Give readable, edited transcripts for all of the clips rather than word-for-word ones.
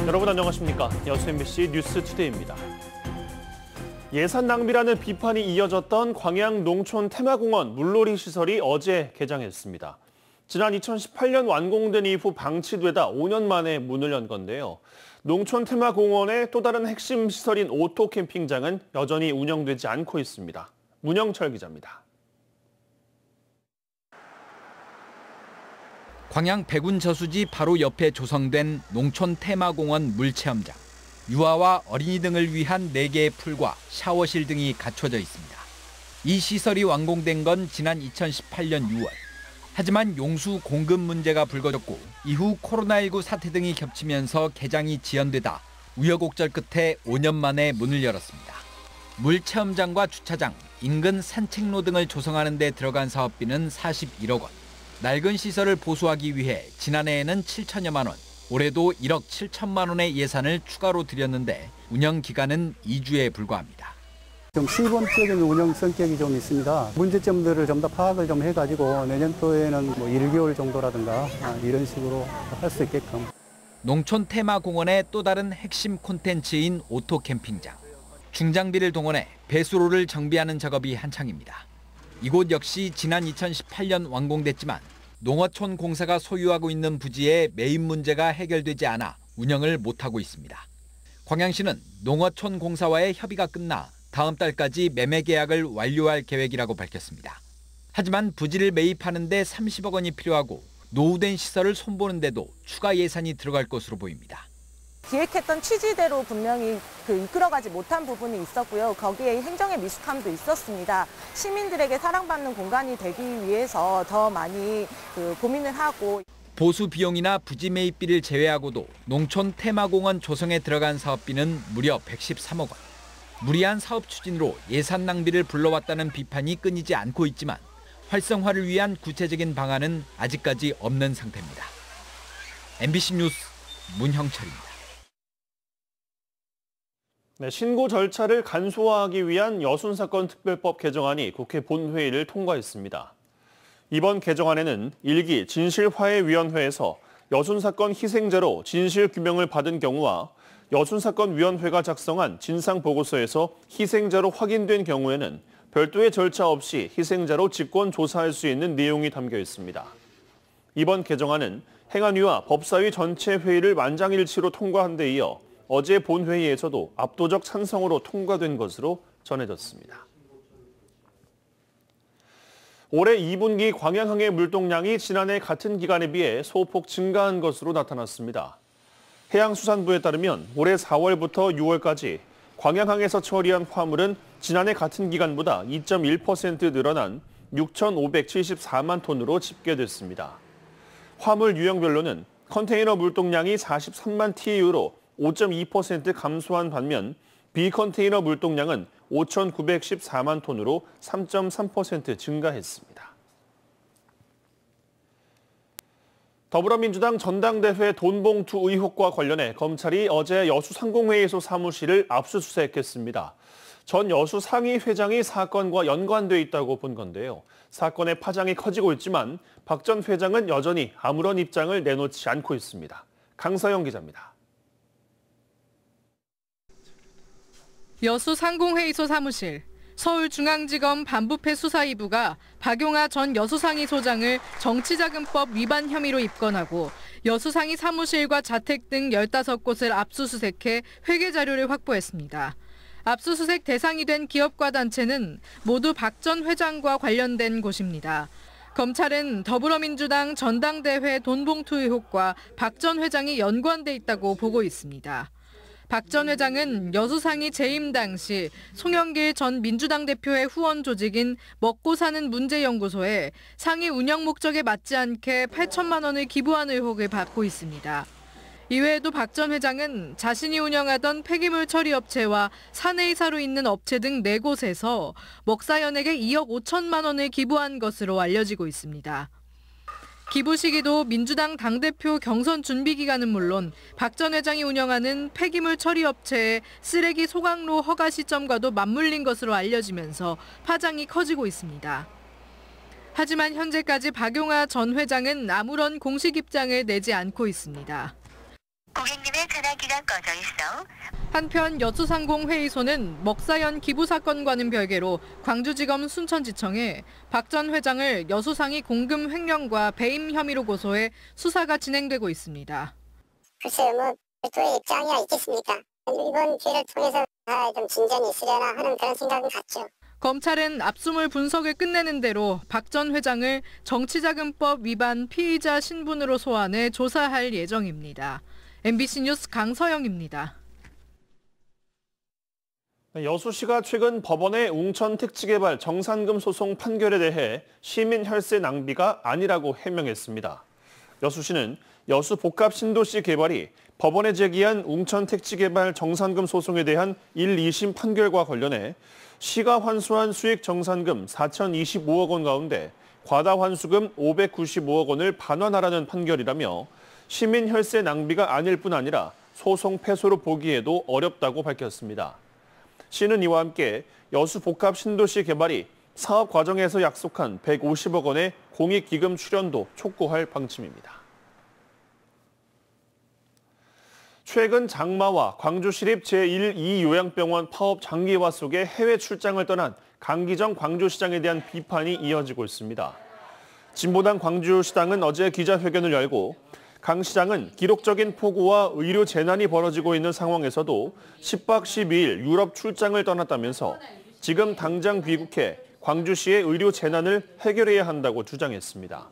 여러분 안녕하십니까? 여수 MBC 뉴스투데이입니다. 예산 낭비라는 비판이 이어졌던 광양 농촌 테마공원 물놀이 시설이 어제 개장했습니다. 지난 2018년 완공된 이후 방치되다 5년 만에 문을 연 건데요. 농촌 테마공원의 또 다른 핵심 시설인 오토 캠핑장은 여전히 운영되지 않고 있습니다. 문영철 기자입니다. 광양 백운 저수지 바로 옆에 조성된 농촌 테마공원 물체험장. 유아와 어린이 등을 위한 4개의 풀과 샤워실 등이 갖춰져 있습니다. 이 시설이 완공된 건 지난 2018년 6월. 하지만 용수 공급 문제가 불거졌고 이후 코로나19 사태 등이 겹치면서 개장이 지연되다 우여곡절 끝에 5년 만에 문을 열었습니다. 물체험장과 주차장, 인근 산책로 등을 조성하는 데 들어간 사업비는 41억 원. 낡은 시설을 보수하기 위해 지난해에는 7천여만 원, 올해도 1억 7천만 원의 예산을 추가로 들였는데 운영 기간은 2주에 불과합니다. 좀 시범적인 운영 성격이 좀 있습니다. 문제점들을 좀 더 파악을 좀 해가지고 내년도에는 1개월 정도라든가 이런 식으로 할 수 있게끔. 농촌 테마공원의 또 다른 핵심 콘텐츠인 오토 캠핑장. 중장비를 동원해 배수로를 정비하는 작업이 한창입니다. 이곳 역시 지난 2018년 완공됐지만 농어촌 공사가 소유하고 있는 부지에 매입 문제가 해결되지 않아 운영을 못하고 있습니다. 광양시는 농어촌 공사와의 협의가 끝나 다음 달까지 매매 계약을 완료할 계획이라고 밝혔습니다. 하지만 부지를 매입하는 데 30억 원이 필요하고 노후된 시설을 손보는데도 추가 예산이 들어갈 것으로 보입니다. 기획했던 취지대로 분명히 이끌어가지 못한 부분이 있었고요. 거기에 행정의 미숙함도 있었습니다. 시민들에게 사랑받는 공간이 되기 위해서 더 많이 고민을 하고. 보수 비용이나 부지 매입비를 제외하고도 농촌 테마공원 조성에 들어간 사업비는 무려 113억 원. 무리한 사업 추진으로 예산 낭비를 불러왔다는 비판이 끊이지 않고 있지만 활성화를 위한 구체적인 방안은 아직까지 없는 상태입니다. MBC 뉴스 문형철입니다. 네, 신고 절차를 간소화하기 위한 여순사건 특별법 개정안이 국회 본회의를 통과했습니다. 이번 개정안에는 1기 진실화해위원회에서 여순사건 희생자로 진실규명을 받은 경우와 여순사건위원회가 작성한 진상보고서에서 희생자로 확인된 경우에는 별도의 절차 없이 희생자로 직권 조사할 수 있는 내용이 담겨 있습니다. 이번 개정안은 행안위와 법사위 전체 회의를 만장일치로 통과한 데 이어 어제 본회의에서도 압도적 찬성으로 통과된 것으로 전해졌습니다. 올해 2분기 광양항의 물동량이 지난해 같은 기간에 비해 소폭 증가한 것으로 나타났습니다. 해양수산부에 따르면 올해 4월부터 6월까지 광양항에서 처리한 화물은 지난해 같은 기간보다 2.1% 늘어난 6,574만 톤으로 집계됐습니다. 화물 유형별로는 컨테이너 물동량이 43만 TEU로 5.2% 감소한 반면 비컨테이너 물동량은 5,914만 톤으로 3.3% 증가했습니다. 더불어민주당 전당대회 돈봉투 의혹과 관련해 검찰이 어제 여수 상공회의소 사무실을 압수수색했습니다. 전 여수 상위 회장이 사건과 연관돼 있다고 본 건데요. 사건의 파장이 커지고 있지만 박 전 회장은 여전히 아무런 입장을 내놓지 않고 있습니다. 강서영 기자입니다. 여수 상공회의소 사무실, 서울중앙지검 반부패 수사이부가 박용하 전 여수상위소장을 정치자금법 위반 혐의로 입건하고 여수상위 사무실과 자택 등 15곳을 압수수색해 회계 자료를 확보했습니다. 압수수색 대상이 된 기업과 단체는 모두 박 전 회장과 관련된 곳입니다. 검찰은 더불어민주당 전당대회 돈봉투 의혹과 박 전 회장이 연관돼 있다고 보고 있습니다. 박 전 회장은 여수상이 재임 당시 송영길 전 민주당 대표의 후원 조직인 먹고 사는 문제연구소에 상위 운영 목적에 맞지 않게 8천만 원을 기부한 의혹을 받고 있습니다. 이외에도 박 전 회장은 자신이 운영하던 폐기물 처리 업체와 사내이사로 있는 업체 등 4곳에서 먹사연에게 2억 5천만 원을 기부한 것으로 알려지고 있습니다. 기부 시기도 민주당 당대표 경선 준비 기간은 물론 박 전 회장이 운영하는 폐기물 처리 업체의 쓰레기 소각로 허가 시점과도 맞물린 것으로 알려지면서 파장이 커지고 있습니다. 하지만 현재까지 박용하 전 회장은 아무런 공식 입장을 내지 않고 있습니다. 고객님의 전화기가 꺼져 있어. 한편 여수상공회의소는 먹사연 기부 사건과는 별개로 광주지검 순천지청에 박 전 회장을 여수상이 공금 횡령과 배임 혐의로 고소해 수사가 진행되고 있습니다. 글쎄요, 별도의 입장이 있겠습니까? 이번 기회를 통해서 좀 진전이 있으려나 하는 그런 생각은 갖죠. 검찰은 압수물 분석을 끝내는 대로 박 전 회장을 정치자금법 위반 피의자 신분으로 소환해 조사할 예정입니다. MBC 뉴스 강서영입니다. 여수시가 최근 법원의 웅천특지개발 정산금 소송 판결에 대해 시민 혈세 낭비가 아니라고 해명했습니다. 여수시는 여수 복합신도시 개발이 법원에 제기한 웅천특지개발 정산금 소송에 대한 1, 2심 판결과 관련해 시가 환수한 수익 정산금 4,025억 원 가운데 과다 환수금 595억 원을 반환하라는 판결이라며 시민 혈세 낭비가 아닐 뿐 아니라 소송 패소로 보기에도 어렵다고 밝혔습니다. 시는 이와 함께 여수 복합 신도시 개발이 사업 과정에서 약속한 150억 원의 공익기금 출연도 촉구할 방침입니다. 최근 장마와 광주시립 제1, 2요양병원 파업 장기화 속에 해외 출장을 떠난 강기정 광주시장에 대한 비판이 이어지고 있습니다. 진보당 광주시당은 어제 기자회견을 열고 강 시장은 기록적인 폭우와 의료 재난이 벌어지고 있는 상황에서도 10박 12일 유럽 출장을 떠났다면서 지금 당장 귀국해 광주시의 의료 재난을 해결해야 한다고 주장했습니다.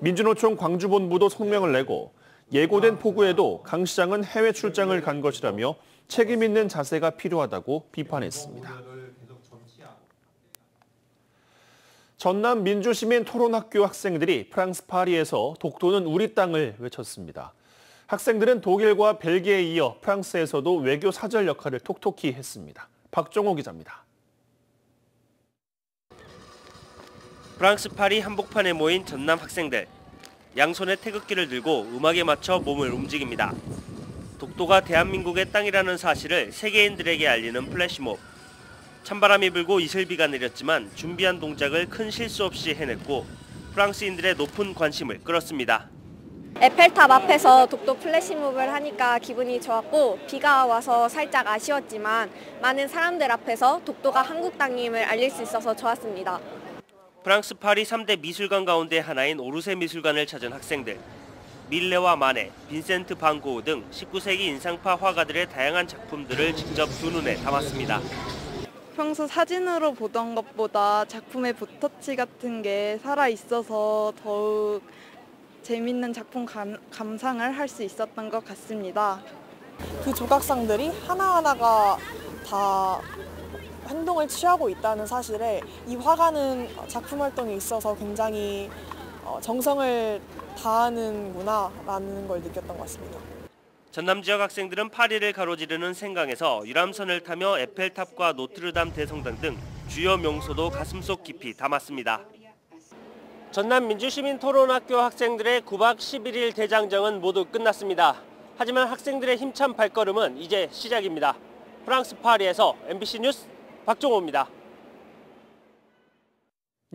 민주노총 광주본부도 성명을 내고 예고된 폭우에도 강 시장은 해외 출장을 간 것이라며 책임 있는 자세가 필요하다고 비판했습니다. 전남 민주시민 토론학교 학생들이 프랑스 파리에서 독도는 우리 땅을 외쳤습니다. 학생들은 독일과 벨기에에 이어 프랑스에서도 외교 사절 역할을 톡톡히 했습니다. 박종호 기자입니다. 프랑스 파리 한복판에 모인 전남 학생들. 양손에 태극기를 들고 음악에 맞춰 몸을 움직입니다. 독도가 대한민국의 땅이라는 사실을 세계인들에게 알리는 플래시몹. 찬바람이 불고 이슬비가 내렸지만 준비한 동작을 큰 실수 없이 해냈고 프랑스인들의 높은 관심을 끌었습니다. 에펠탑 앞에서 독도 플래시몹을 하니까 기분이 좋았고 비가 와서 살짝 아쉬웠지만 많은 사람들 앞에서 독도가 한국 땅임을 알릴 수 있어서 좋았습니다. 프랑스 파리 3대 미술관 가운데 하나인 오르세 미술관을 찾은 학생들. 밀레와 마네, 빈센트 반 고흐 등 19세기 인상파 화가들의 다양한 작품들을 직접 두 눈에 담았습니다. 평소 사진으로 보던 것보다 작품의 붓터치 같은 게 살아있어서 더욱 재밌는 작품 감상을 할 수 있었던 것 같습니다. 그 조각상들이 하나하나가 다 행동을 취하고 있다는 사실에 이 화가는 작품 활동에 있어서 굉장히 정성을 다하는구나라는 걸 느꼈던 것 같습니다. 전남 지역 학생들은 파리를 가로지르는 생강에서 유람선을 타며 에펠탑과 노트르담 대성당 등 주요 명소도 가슴속 깊이 담았습니다. 전남 민주시민 토론학교 학생들의 9박 11일 대장정은 모두 끝났습니다. 하지만 학생들의 힘찬 발걸음은 이제 시작입니다. 프랑스 파리에서 MBC 뉴스 박종호입니다.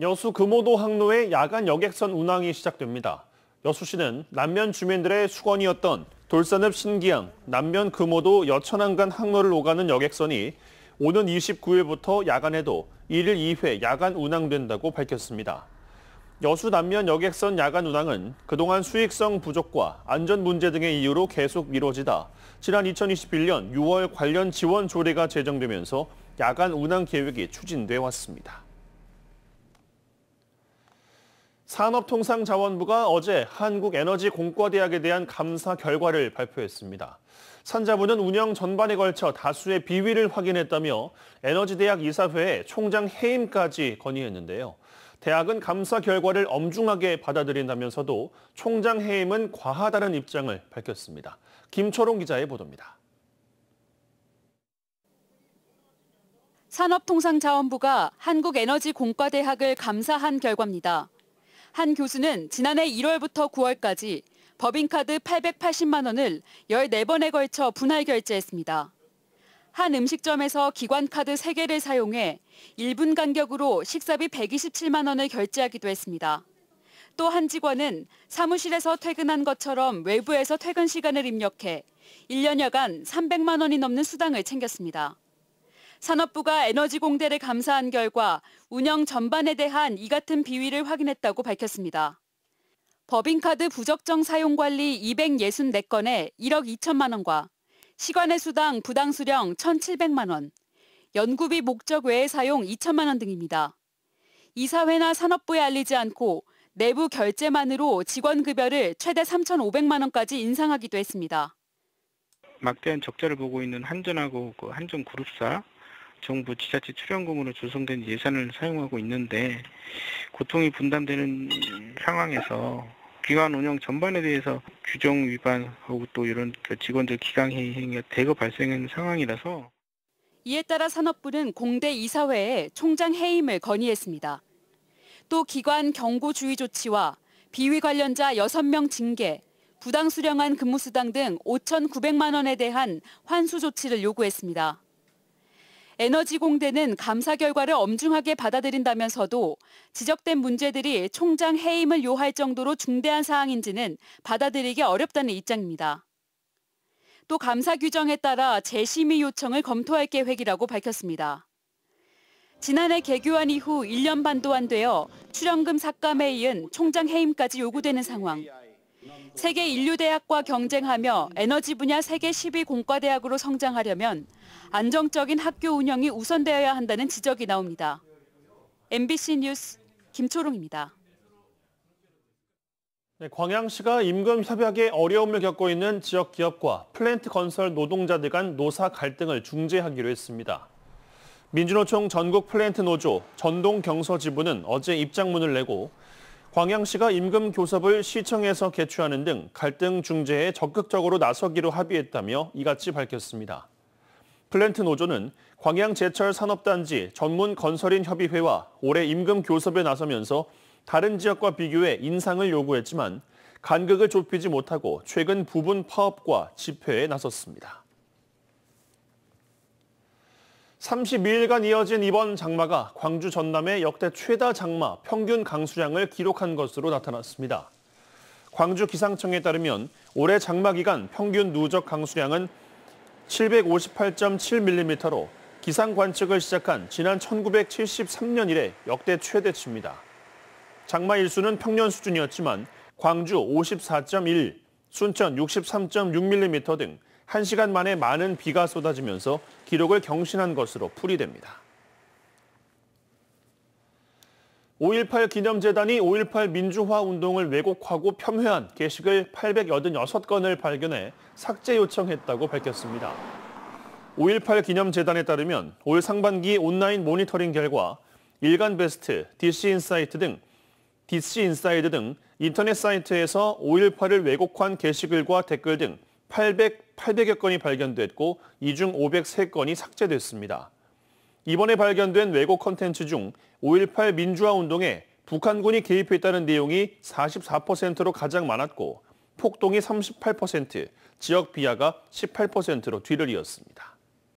여수 금오도 항로의 야간 여객선 운항이 시작됩니다. 여수시는 남면 주민들의 수건이었던 돌산읍 신기항, 남면 금오도 여천항간 항로를 오가는 여객선이 오는 29일부터 야간에도 1일 2회 야간 운항된다고 밝혔습니다. 여수 남면 여객선 야간 운항은 그동안 수익성 부족과 안전 문제 등의 이유로 계속 미뤄지다 지난 2021년 6월 관련 지원 조례가 제정되면서 야간 운항 계획이 추진돼 왔습니다. 산업통상자원부가 어제 한국에너지공과대학에 대한 감사 결과를 발표했습니다. 산자부는 운영 전반에 걸쳐 다수의 비위를 확인했다며 에너지대학 이사회에 총장 해임까지 건의했는데요. 대학은 감사 결과를 엄중하게 받아들인다면서도 총장 해임은 과하다는 입장을 밝혔습니다. 김초롱 기자의 보도입니다. 산업통상자원부가 한국에너지공과대학을 감사한 결과입니다. 한 교수는 지난해 1월부터 9월까지 법인카드 880만 원을 14번에 걸쳐 분할 결제했습니다. 한 음식점에서 기관카드 3개를 사용해 1분 간격으로 식사비 127만 원을 결제하기도 했습니다. 또 한 직원은 사무실에서 퇴근한 것처럼 외부에서 퇴근 시간을 입력해 1년여간 300만 원이 넘는 수당을 챙겼습니다. 산업부가 에너지공대를 감사한 결과 운영 전반에 대한 이 같은 비위를 확인했다고 밝혔습니다. 법인카드 부적정 사용 관리 264건에 1억 2천만 원과 시관의 수당 부당 수령 1,700만 원, 연구비 목적 외의 사용 2천만 원 등입니다. 이사회나 산업부에 알리지 않고 내부 결제만으로 직원 급여를 최대 3,500만 원까지 인상하기도 했습니다. 막대한 적자를 보고 있는 한전하고 그 한전그룹사, 정부 지자체 출연금으로 조성된 예산을 사용하고 있는데 고통이 분담되는 상황에서 기관 운영 전반에 대해서 규정 위반하고 또 이런 직원들 기강해이 행위가 대거 발생하는 상황이라서 이에 따라 산업부는 공대 이사회에 총장 해임을 건의했습니다. 또 기관 경고 주의 조치와 비위 관련자 6명 징계, 부당 수령한 근무수당 등 5,900만 원에 대한 환수 조치를 요구했습니다. 에너지공대는 감사 결과를 엄중하게 받아들인다면서도 지적된 문제들이 총장 해임을 요할 정도로 중대한 사항인지는 받아들이기 어렵다는 입장입니다. 또 감사 규정에 따라 재심의 요청을 검토할 계획이라고 밝혔습니다. 지난해 개교한 이후 1년 반도 안 되어 출연금 삭감에 이은 총장 해임까지 요구되는 상황. 세계 인류대학과 경쟁하며 에너지 분야 세계 10위 공과대학으로 성장하려면 안정적인 학교 운영이 우선되어야 한다는 지적이 나옵니다. MBC 뉴스 김초롱입니다. 네, 광양시가 임금 협약에 어려움을 겪고 있는 지역 기업과 플랜트 건설 노동자들 간 노사 갈등을 중재하기로 했습니다. 민주노총 전국 플랜트 노조 전동경서지부는 어제 입장문을 내고 광양시가 임금 교섭을 시청에서 개최하는 등 갈등 중재에 적극적으로 나서기로 합의했다며 이같이 밝혔습니다. 플랜트 노조는 광양제철산업단지 전문건설인협의회와 올해 임금 교섭에 나서면서 다른 지역과 비교해 인상을 요구했지만 간극을 좁히지 못하고 최근 부분 파업과 집회에 나섰습니다. 32일간 이어진 이번 장마가 광주 전남의 역대 최다 장마 평균 강수량을 기록한 것으로 나타났습니다. 광주 기상청에 따르면 올해 장마 기간 평균 누적 강수량은 758.7mm로 기상 관측을 시작한 지난 1973년 이래 역대 최대치입니다. 장마 일수는 평년 수준이었지만 광주 54.1, 순천 63.6mm 등 1시간 만에 많은 비가 쏟아지면서 기록을 경신한 것으로 풀이됩니다. 5.18 기념재단이 5.18 민주화 운동을 왜곡하고 폄훼한 게시글 886건을 발견해 삭제 요청했다고 밝혔습니다. 5.18 기념재단에 따르면 올 상반기 온라인 모니터링 결과 일간베스트, DC인사이드 등 인터넷 사이트에서 5.18을 왜곡한 게시글과 댓글 등 800여 건이 발견됐고 이 중 503건이 삭제됐습니다. 이번에 발견된 왜곡 콘텐츠 중 5.18 민주화 운동에 북한군이 개입했다는 내용이 44%로 가장 많았고 폭동이 38%, 지역 비하가 18%로 뒤를 이었습니다.